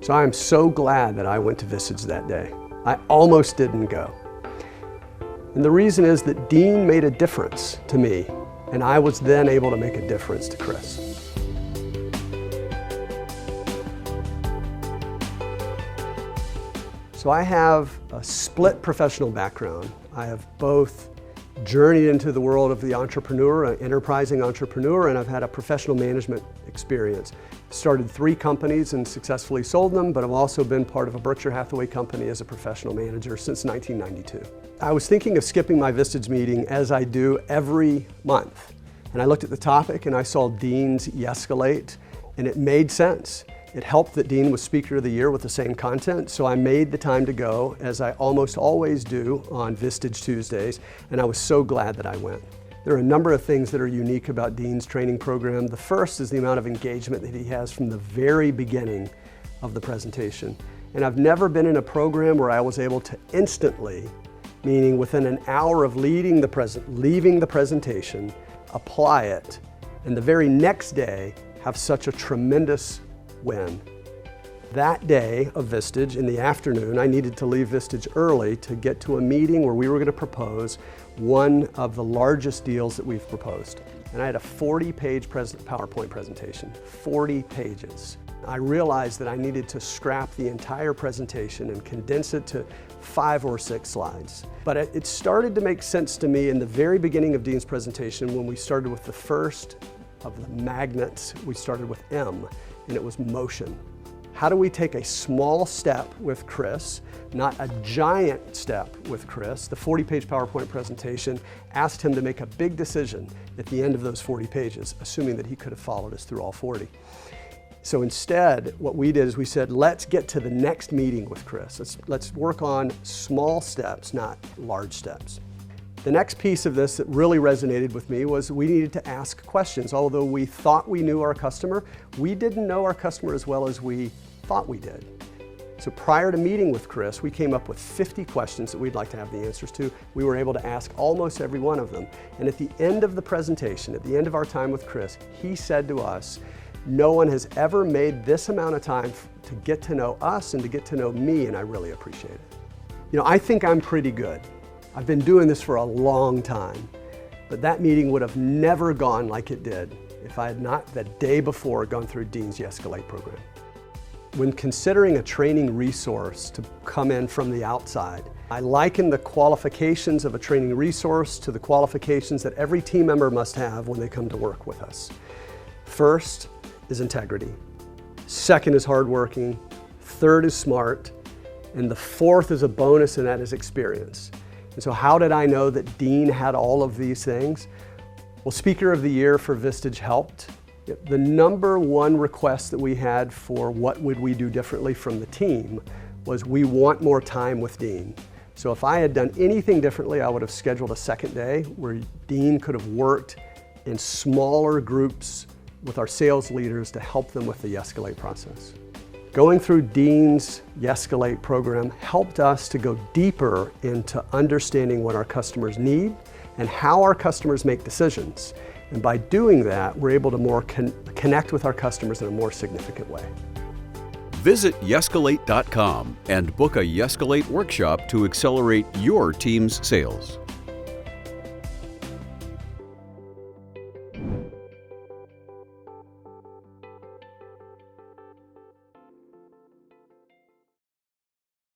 So I am so glad that I went to Vistage that day. I almost didn't go. And the reason is that Dean made a difference to me, and I was then able to make a difference to Chris. So I have a split professional background. I have both journeyed into the world of the entrepreneur, an enterprising entrepreneur, and I've had a professional management experience. Started 3 companies and successfully sold them, but I've also been part of a Berkshire Hathaway company as a professional manager since 1992. I was thinking of skipping my Vistage meeting as I do every month. And I looked at the topic and I saw Dean's YESCALATE, and it made sense. It helped that Dean was Speaker of the Year with the same content, so I made the time to go, as I almost always do on Vistage Tuesdays, and I was so glad that I went. There are a number of things that are unique about Dean's training program. The first is the amount of engagement that he has from the very beginning of the presentation. And I've never been in a program where I was able to instantly, meaning within an hour of leaving the presentation, apply it, and the very next day have such a tremendous win. That day of Vistage, in the afternoon, I needed to leave Vistage early to get to a meeting where we were going to propose one of the largest deals that we've proposed. And I had a 40-page PowerPoint presentation, 40 pages. I realized that I needed to scrap the entire presentation and condense it to 5 or 6 slides. But it started to make sense to me in the very beginning of Dean's presentation when we started with the first of the magnets. We started with M, and it was motion. How do we take a small step with Chris, not a giant step with Chris? The 40-page PowerPoint presentation asked him to make a big decision at the end of those 40 pages, assuming that he could have followed us through all 40. So instead, what we did is we said, let's get to the next meeting with Chris. Let's work on small steps, not large steps. The next piece of this that really resonated with me was we needed to ask questions. Although we thought we knew our customer, we didn't know our customer as well as we thought we did. So prior to meeting with Chris, we came up with 50 questions that we'd like to have the answers to. We were able to ask almost every one of them. And at the end of the presentation, at the end of our time with Chris, he said to us, no one has ever made this amount of time to get to know us and to get to know me, and I really appreciate it. You know, I think I'm pretty good. I've been doing this for a long time, but that meeting would have never gone like it did if I had not, the day before, gone through Dean's YESCALATE program. When considering a training resource to come in from the outside, I liken the qualifications of a training resource to the qualifications that every team member must have when they come to work with us. First is integrity. Second is hardworking. Third is smart. And the fourth is a bonus, and that is experience. And so how did I know that Dean had all of these things? Well, Speaker of the Year for Vistage helped. The number one request that we had for what would we do differently from the team was we want more time with Dean. So if I had done anything differently, I would have scheduled a second day where Dean could have worked in smaller groups with our sales leaders to help them with the YESCALATE process. Going through Dean's YESCALATE program helped us to go deeper into understanding what our customers need and how our customers make decisions. And by doing that, we're able to more connect with our customers in a more significant way. Visit YESCALATE.com and book a YESCALATE workshop to accelerate your team's sales.